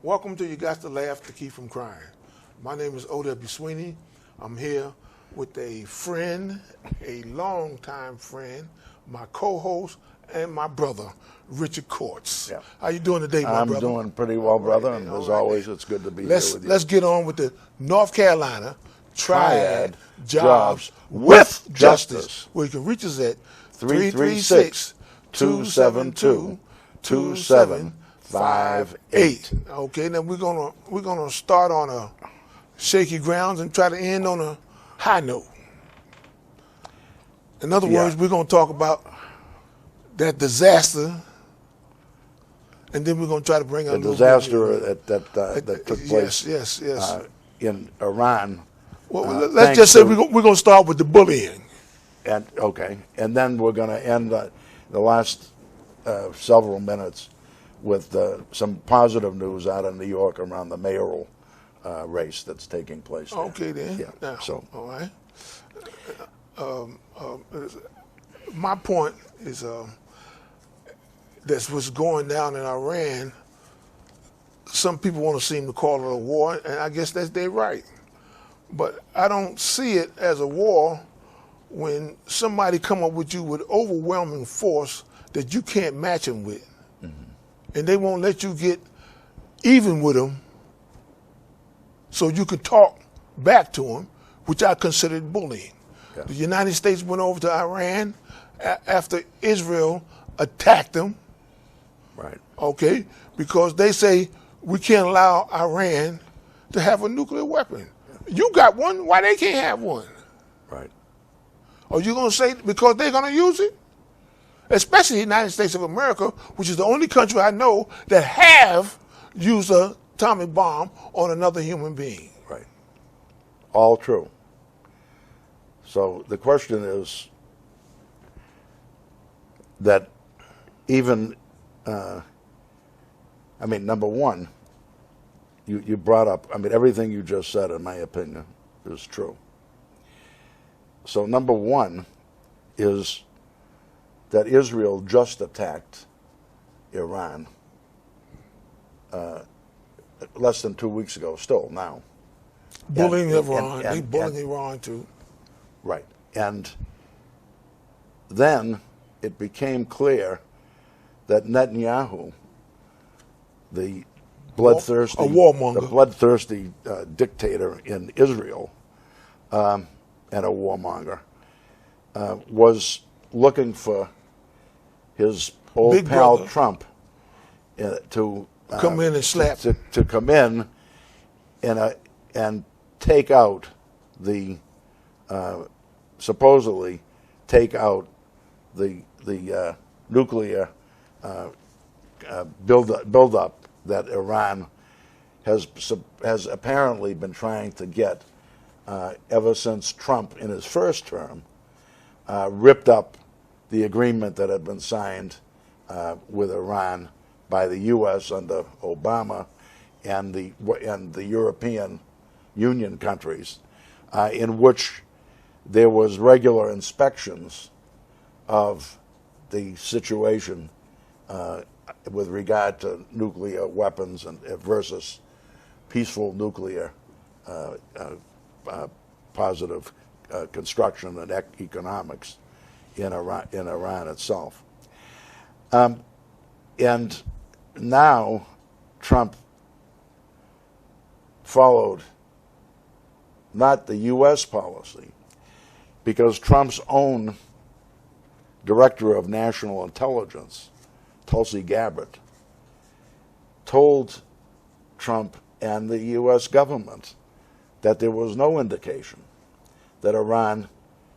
Welcome to You Got to Laugh to Keep from Crying. My name is O.W. Sweeney. I'm here with a friend, a longtime friend, my co-host, and my brother, Richard Courts. Yeah. How you doing today, my brother? I'm doing pretty well, brother, and as always, it's good to be here with you. Let's get on with the North Carolina Triad Jobs with Justice. Where you can reach us at 336-272-2758. Okay, now we're gonna start on a shaky grounds and try to end on a high note. In other words, we're gonna talk about that disaster, and then we're gonna try to bring the disaster that took place yes. in Iran. Well, let's just say we're gonna start with the bullying. And then we're going to end the last several minutes with some positive news out of New York around the mayoral race that's taking place there. Okay, then. Yeah. Now, So, all right. My point is that's what's going down in Iran. Some people want to seem to call it a war, and I guess that's their right. But I don't see it as a war when somebody come up with you with overwhelming force that you can't match them with. And they won't let you get even with them so you can talk back to them, which I considered bullying. Yeah. The United States went over to Iran after Israel attacked them, right. okay, because they say we can't allow Iran to have a nuclear weapon. You got one, why they can't have one? Right. Are you going to say because they're going to use it? Especially the United States of America, which is the only country I know that have used an atomic bomb on another human being. Right. All true. So the question is that even, number one, you brought up, everything you just said, in my opinion, is true. So number one is that Israel just attacked Iran less than 2 weeks ago, still now. Bullying Iran. They bullying Iran too. Right. And then it became clear that Netanyahu, the bloodthirsty, dictator in Israel, and a warmonger, was looking for his old Big pal brother. Trump to Come in and slap. to come in and take out the supposedly take out the nuclear build up that Iran has apparently been trying to get ever since Trump, in his first term, ripped up the agreement that had been signed with Iran by the U.S. under Obama and the European Union countries, in which there was regular inspections of the situation with regard to nuclear weapons and versus peaceful nuclear positive construction and economics in Iran itself. And now Trump followed not the U.S. policy, because Trump's own director of national intelligence, Tulsi Gabbard, told Trump and the U.S. government that there was no indication that Iran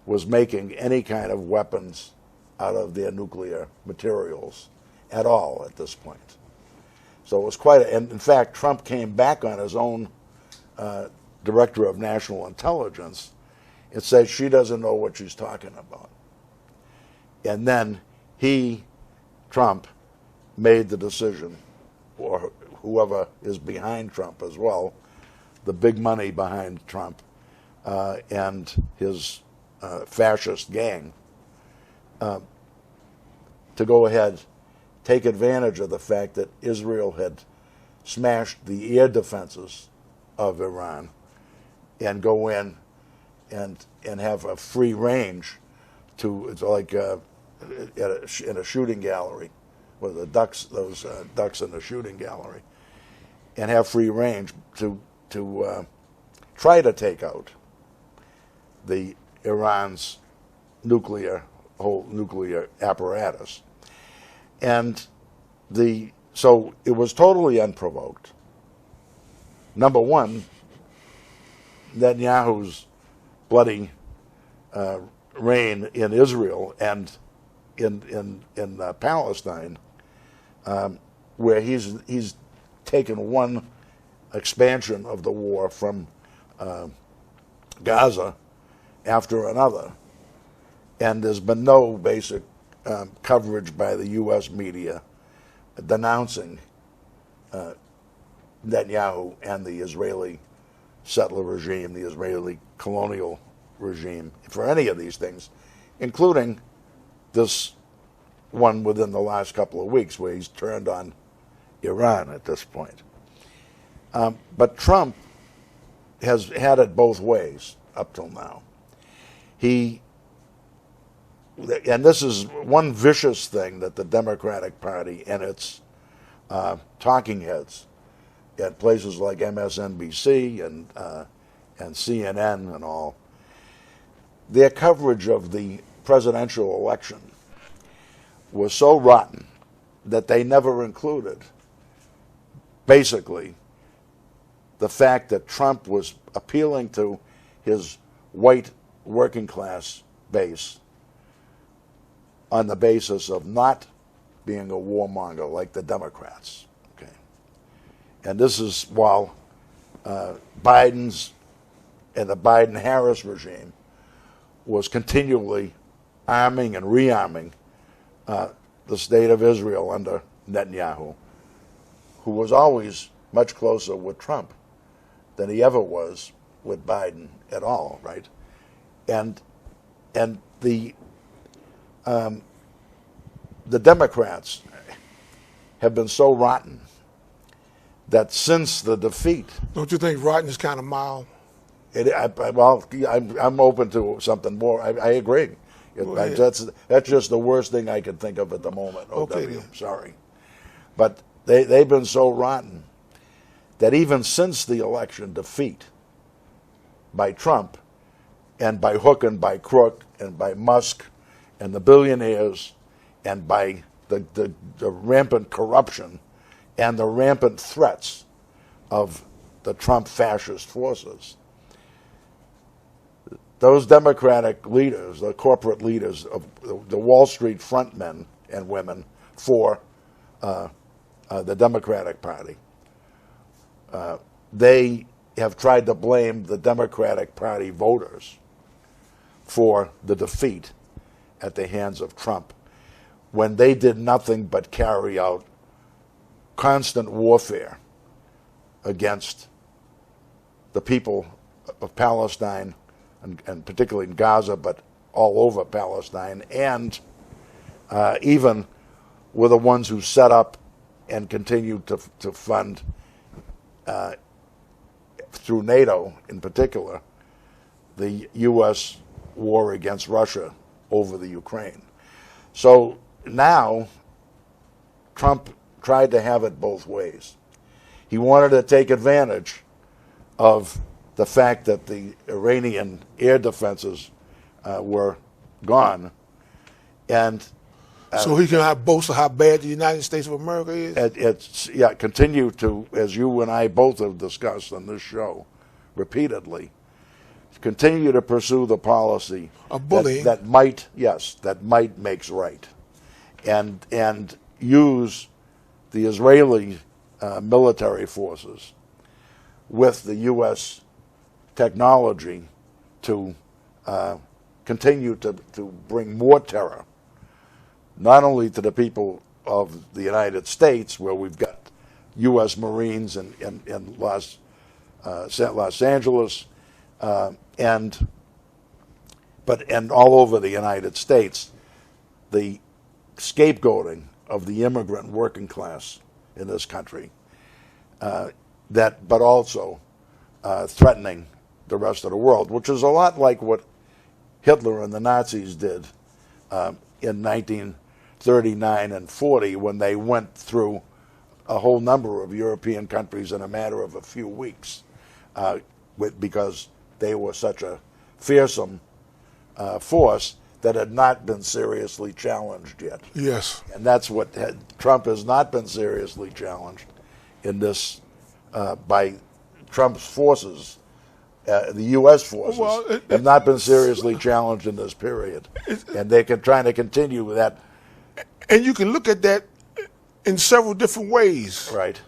was making any kind of weapons out of their nuclear materials at all at this point. So it was and in fact, Trump came back on his own director of national intelligence and said she doesn't know what she's talking about. And then Trump, made the decision, or whoever is behind Trump as well, the big money behind Trump and his fascist gang, to go ahead, take advantage of the fact that Israel had smash the air defenses of Iran and go in and have a free range to, it's like in a shooting gallery with the ducks, those ducks in the shooting gallery, and have free range to try to take out the Iran's whole nuclear apparatus. And so it was totally unprovoked. Number one, Netanyahu's bloody reign in Israel and in Palestine, where he's taken one expansion of the war from Gaza after another, and there's been no basic coverage by the U.S. media denouncing Netanyahu and the Israeli settler regime, the Israeli colonial regime, for any of these things, including this one within the last couple of weeks where he's turned on Iran at this point. But Trump has had it both ways up till now. And this is one vicious thing that the Democratic Party and its talking heads at places like MSNBC and CNN and all, their coverage of the presidential election was so rotten that they never included, basically, the fact that Trump was appealing to his white working class base on the basis of not being a warmonger like the Democrats. Okay, and this is while Biden's and the Biden-Harris regime was continually arming and rearming the state of Israel under Netanyahu, who was always much closer with Trump than he ever was with Biden at all, right? And the Democrats have been so rotten that since the defeat, Don't you think rotten is kind of mild? I'm open to something more. I agree. That's just the worst thing I can think of at the moment. Okay, OW, sorry, but they've been so rotten that even since the election defeat by Trump, and by hook and by crook, and by Musk and the billionaires, and by the rampant corruption and the rampant threats of the Trump fascist forces, those Democratic leaders, the corporate leaders of the Wall Street frontmen and women for the Democratic Party, they have tried to blame the Democratic Party voters for the defeat at the hands of Trump, when they did nothing but carry out constant warfare against the people of Palestine, and particularly in Gaza, but all over Palestine, and even were the ones who set up and continue to fund, through NATO in particular, the U.S. war against Russia over the Ukraine. So now Trump tried to have it both ways. He wanted to take advantage of the fact that the Iranian air defenses were gone, and so he can boast of how bad the United States of America is? Continue to, as you and I both have discussed on this show repeatedly, continue to pursue the policy of bullying that might makes right, and use the Israeli military forces with the U.S. technology to continue to bring more terror, not only to the people of the United States, where we've got U.S. Marines in Los Angeles, and all over the United States, the scapegoating of the immigrant working class in this country but also threatening the rest of the world, which is a lot like what Hitler and the Nazis did in 1939 and 40 when they went through a whole number of European countries in a matter of a few weeks because they were such a fearsome force that had not been seriously challenged yet. Yes. And that's what Trump has not been seriously challenged in this by Trump's forces. The U.S. forces have not been seriously challenged in this period. And they're trying to continue with that. And you can look at that in several different ways. Right.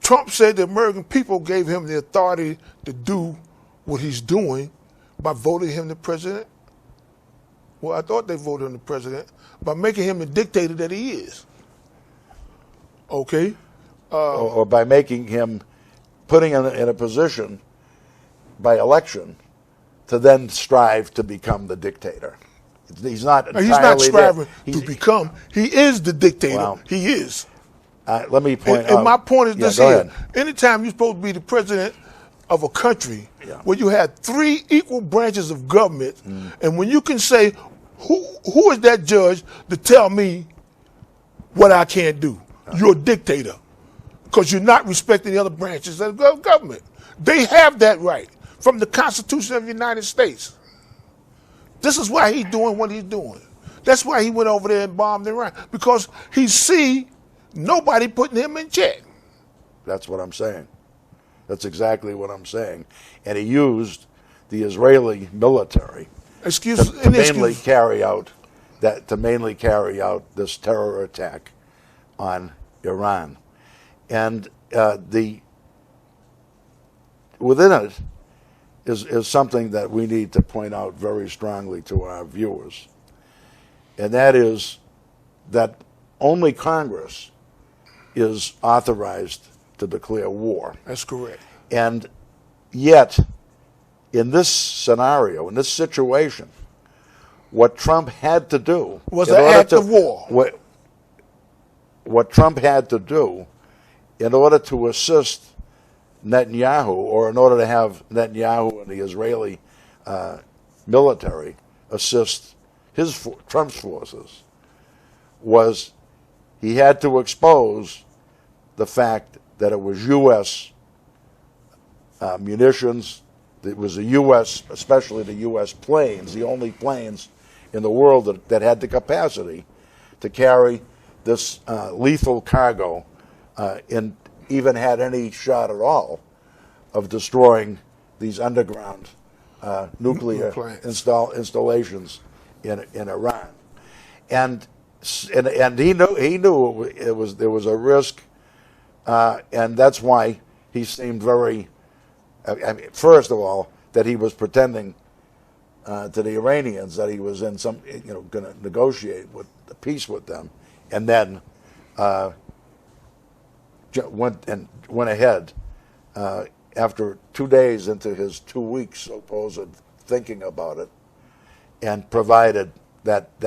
Trump said the American people gave him the authority to do what he's doing by voting him the president. Well, I thought they voted him the president by making him the dictator that he is. Okay? Or by making him, putting him in a position by election to then strive to become the dictator. He's not entirely he's not striving to become. He is the dictator. Well, he is. Let me point out. And my point is this go here. ahead. Anytime you're supposed to be the president of a country where you have 3 equal branches of government, and when you can say, who is that judge to tell me what I can't do? You're a dictator because you're not respecting the other branches of the government. They have that right from the Constitution of the United States. This is why he's doing what he's doing. That's why he went over there and bombed Iran, because he see nobody putting him in check. That's what I'm saying. That's exactly what I'm saying. And he used the Israeli military to mainly carry out this terror attack on Iran. And within it is something that we need to point out very strongly to our viewers. And that is that only Congress is authorized to declare war. That's correct. And yet, in this scenario, in this situation, what Trump had to do was an act of war. What Trump had to do in order to assist Netanyahu, or in order to have Netanyahu and the Israeli military assist Trump's forces, was he had to expose the fact that it was U.S. Munitions. It was the U.S., especially the U.S. planes, the only planes in the world that had the capacity to carry this lethal cargo, and even had any shot at all of destroying these underground nuclear installations in Iran. And he knew there was a risk, and that's why he seemed very. I mean, first of all, that he was pretending to the Iranians that he was in going to negotiate a peace with them, and then went ahead after 2 days into his 2 weeks supposed thinking about it, and provided that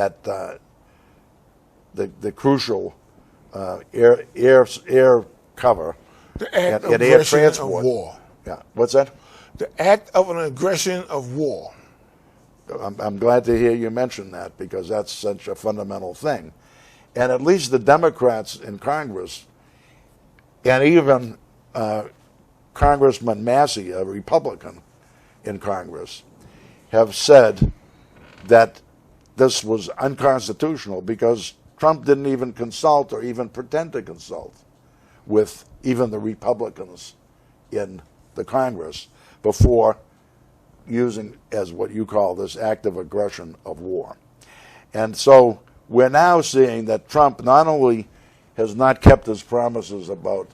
the crucial air cover and air transport. Of war. Yeah, what's that? The act of an aggression of war. I'm glad to hear you mention that, because that's such a fundamental thing. And at least the Democrats in Congress, and even Congressman Massey, a Republican in Congress, have said that this was unconstitutional because Trump didn't even consult or even pretend to consult with even the Republicans in the Congress before using as what you call this act of aggression of war. And so we're now seeing that Trump not only has not kept his promises about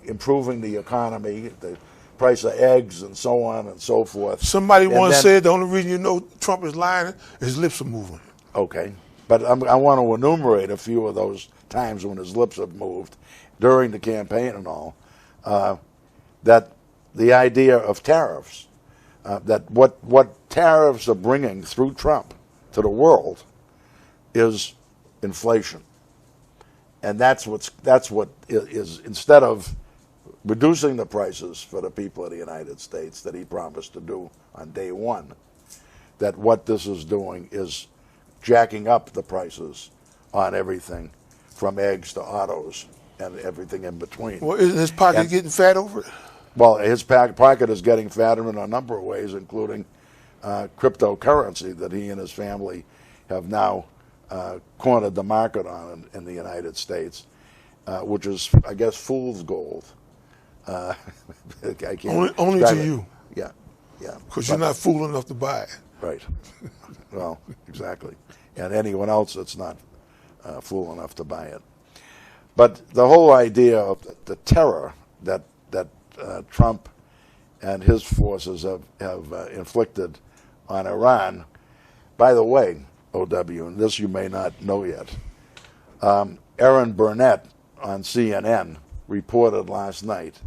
improving the economy, the price of eggs and so on and so forth. Somebody once said the only reason you know Trump is lying, his lips are moving. Okay. But I want to enumerate a few of those times when his lips have moved during the campaign and all. That the idea of tariffs, that what tariffs are bringing through Trump to the world is inflation. And that's what is, instead of reducing the prices for the people of the United States that he promised to do on day one, that what this is doing is jacking up the prices on everything from eggs to autos and everything in between. Well, isn't his pocket getting fat over it? Well, his pocket is getting fatter in a number of ways, including cryptocurrency that he and his family have now cornered the market on in the United States, which is, I guess, fool's gold. I can't only to you. Yeah, yeah. Because you're not fool enough to buy it. Right. Well, exactly. And anyone else that's not fool enough to buy it. But the whole idea of the terror that Trump and his forces have inflicted on Iran. By the way, OW, and this you may not know yet, Aaron Burnett on CNN reported last night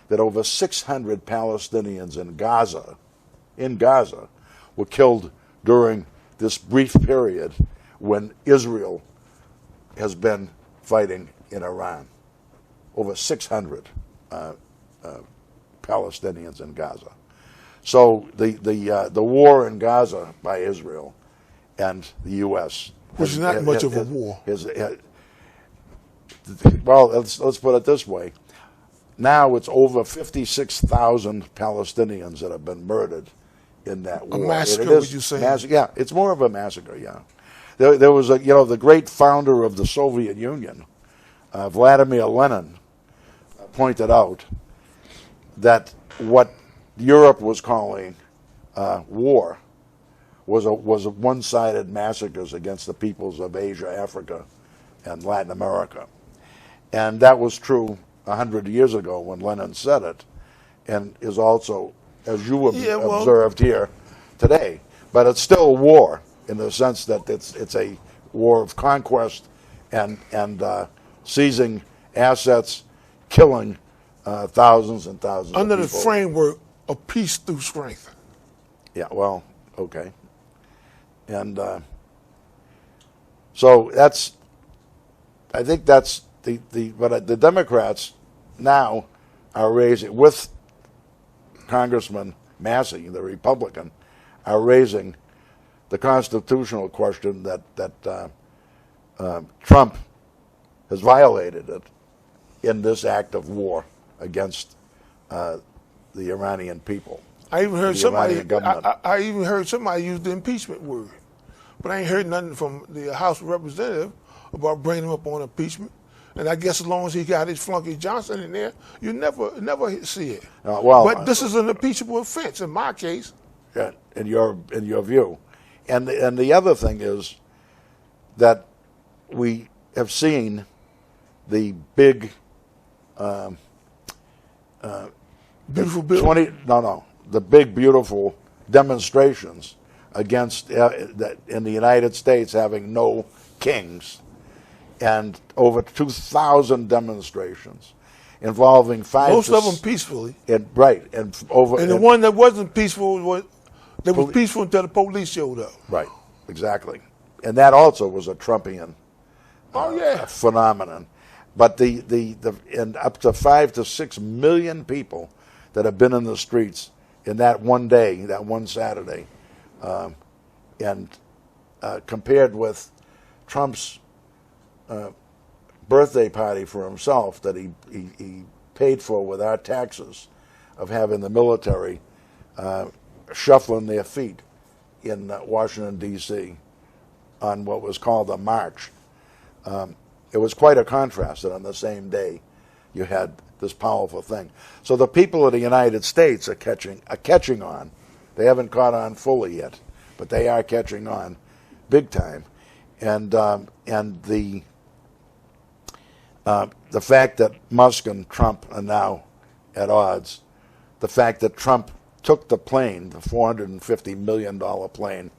that over 600 Palestinians in Gaza were killed during this brief period when Israel has been fighting in Iran. Over 600 Palestinians in Gaza. So the war in Gaza by Israel and the U.S. Which is not much of a war. Well, let's put it this way. Now it's over 56,000 Palestinians that have been murdered in that war. A massacre, would you say? Yeah, it's more of a massacre, yeah. There was the great founder of the Soviet Union, Vladimir Lenin, pointed out that what Europe was calling war was a one-sided massacres against the peoples of Asia, Africa, and Latin America. And that was true 100 years ago when Lenin said it, and is also, as you observed here today. But it's still war in the sense that it's a war of conquest and seizing assets, killing thousands and thousands under of people. the framework of peace through strength. Yeah, well, okay. And so I think that's but the Democrats now are raising, with Congressman Massey, the Republican, are raising the constitutional question that Trump has violated it in this act of war against the Iranian people. I even heard I even heard somebody use the impeachment word, but I ain't heard nothing from the House of Representatives about bringing him up on impeachment. And I guess as long as he got his flunky Johnson in there, you never see it. But this is an impeachable offense in my case. Yeah, in your view, and the other thing is that we have seen the big beautiful bill. The big beautiful demonstrations against in the United States having no kings. And over 2,000 demonstrations involving most of them peacefully. And the one that wasn't peaceful was peaceful until the police showed up. Right, exactly. And that also was a Trumpian phenomenon. But and up to 5 to 6 million people that have been in the streets in that one day, that one Saturday, and compared with Trump's birthday party for himself that he paid for with our taxes, of having the military shuffling their feet in Washington, D.C. on what was called a march. It was quite a contrast that on the same day you had this powerful thing. So the people of the United States are catching on. They haven't caught on fully yet, but they are catching on big time. And the fact that Musk and Trump are now at odds, the fact that Trump took the plane, the $450 million plane,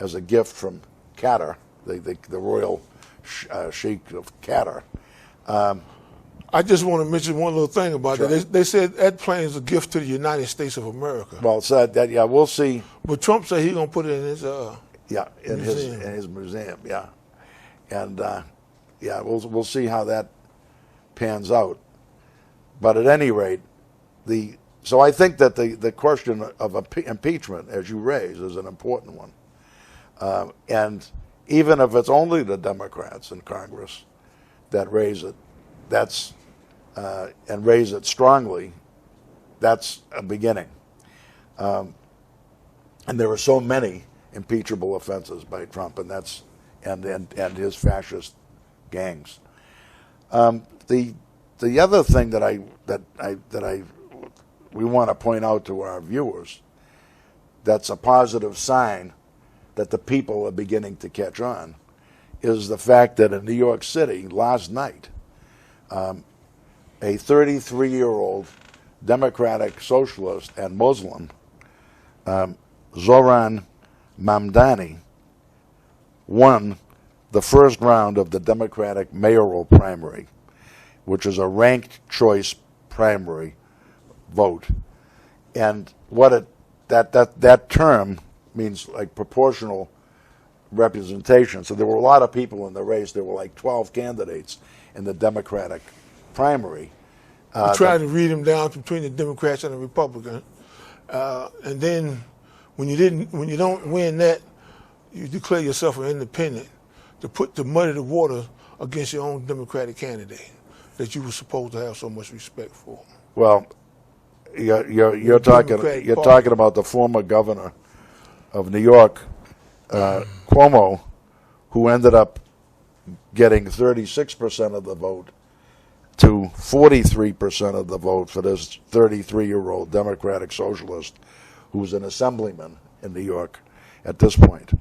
as a gift from Qatar, the royal sheik of Qatar. I just want to mention one little thing about that. They said that plane is a gift to the United States of America. Well, said that, yeah, we'll see. But Trump said he's going to put it in his in his museum, yeah. And yeah, we'll see how that pans out. But at any rate, so I think that the question of impeachment, as you raise, is an important one. And even if it's only the Democrats in Congress that raise it, and raise it strongly, that's a beginning. And there are so many impeachable offenses by Trump, and and his fascist gangs. The other thing that we want to point out to our viewers, that's a positive sign that the people are beginning to catch on, is the fact that in New York City last night, a 33-year-old Democratic socialist and Muslim, Zoran Mamdani, won the first round of the Democratic mayoral primary, which is a ranked choice primary vote. And what that term means, like proportional representation. So there were a lot of people in the race. There were like 12 candidates in the Democratic primary. You try to read them down between the Democrats and the Republicans, and then when you don't win that, you declare yourself an independent to muddy the water against your own Democratic candidate that you were supposed to have so much respect for. Well, you're talking about the former governor of New York, Cuomo, who ended up getting 36% of the vote to 43% of the vote for this 33-year-old Democratic socialist who's an assemblyman in New York at this point,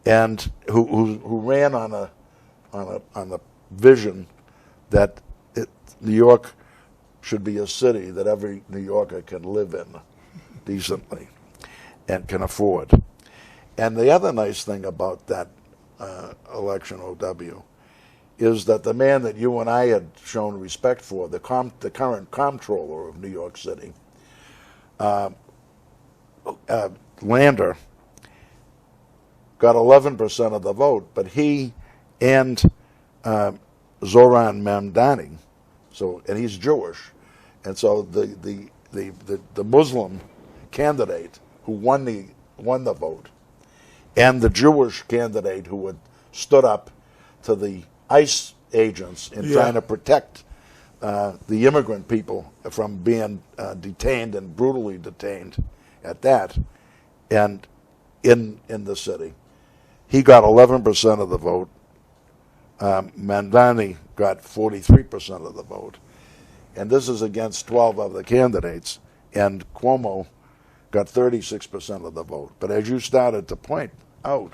and who ran on a vision that New York should be a city that every New Yorker can live in decently and can afford. And the other nice thing about that election, OW, is that the man that you and I had shown respect for, the current comptroller of New York City, Lander, got 11% of the vote, but he and Zoran Mamdani, and he's Jewish, and so the Muslim candidate who won the vote, and the Jewish candidate who had stood up to the ICE agents in trying to protect the immigrant people from being detained and brutally detained at that, and in the city, he got 11% of the vote. Mamdani got 43% of the vote, and this is against 12 other candidates, and Cuomo got 36% of the vote. But as you started to point out,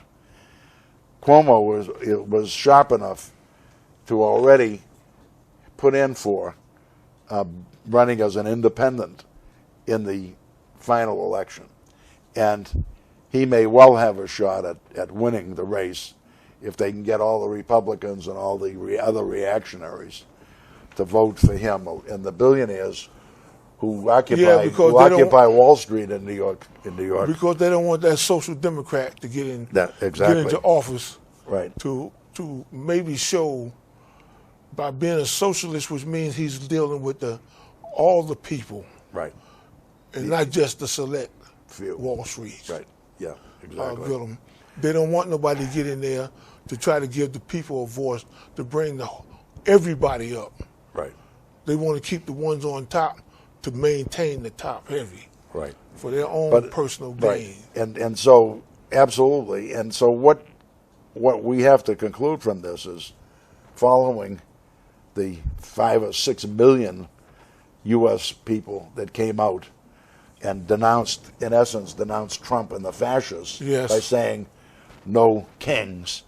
Cuomo was sharp enough to already put in for running as an independent in the final election, and he may well have a shot at winning the race if they can get all the Republicans and all the other reactionaries to vote for him, and the billionaires who occupy Wall Street in New York. Because they don't want that social democrat to get exactly. Get into office. Right. To maybe show by being a socialist, which means he's dealing with all the people. Right. And not just the select few. Wall Street. Right. Yeah. Exactly. They don't want nobody to get in there to try to give the people a voice, to bring everybody up. Right. They want to keep the ones on top to maintain the top heavy. Right. For their own personal gain. Right. And so, absolutely. And so what we have to conclude from this is, following the 5 or 6 million U.S. people that came out and denounced Trump and the fascists by saying no kings.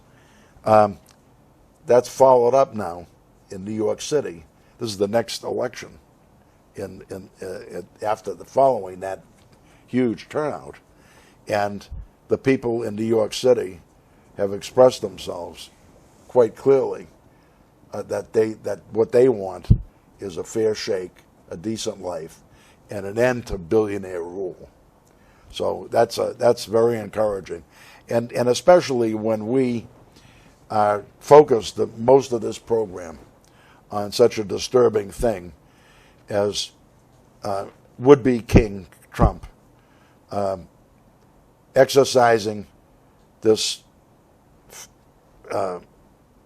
That's followed up now in New York City. This is the next election after following that huge turnout, and the people in New York City have expressed themselves quite clearly that what they want is a fair shake, a decent life, and an end to billionaire rule. So that's very encouraging, and especially when we focused most of this program on such a disturbing thing as would-be King Trump exercising this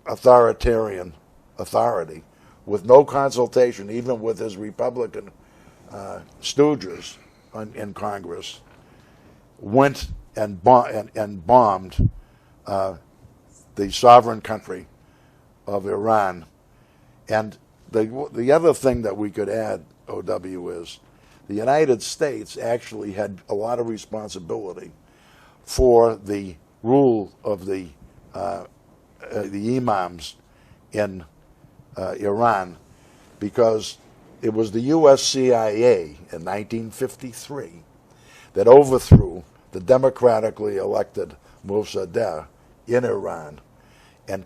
authoritarian authority with no consultation, even with his Republican stooges in Congress, went and bombed the sovereign country of Iran. And the other thing that we could add, OW, is the United States actually had a lot of responsibility for the rule of the imams in Iran, because it was the U.S. CIA in 1953 that overthrew the democratically elected Mossadegh in Iran and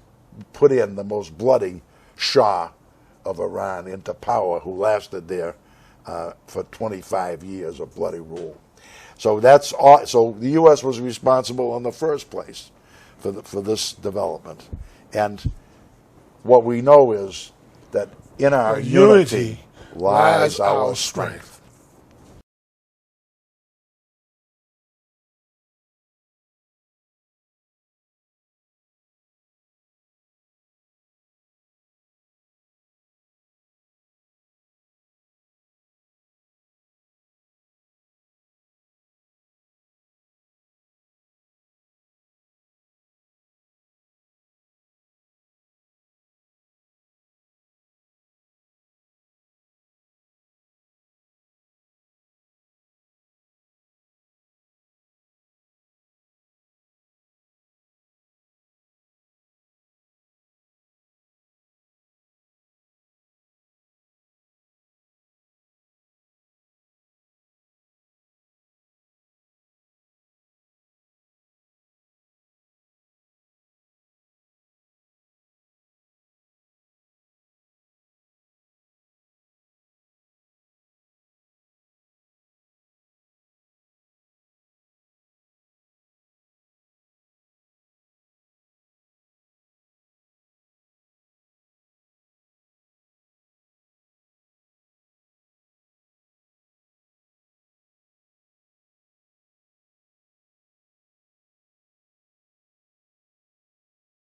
put in the most bloody Shah of Iran into power, who lasted there for 25 years of bloody rule. So that's all. So the U.S. was responsible in the first place for this development. And what we know is that in our unity lies our strength.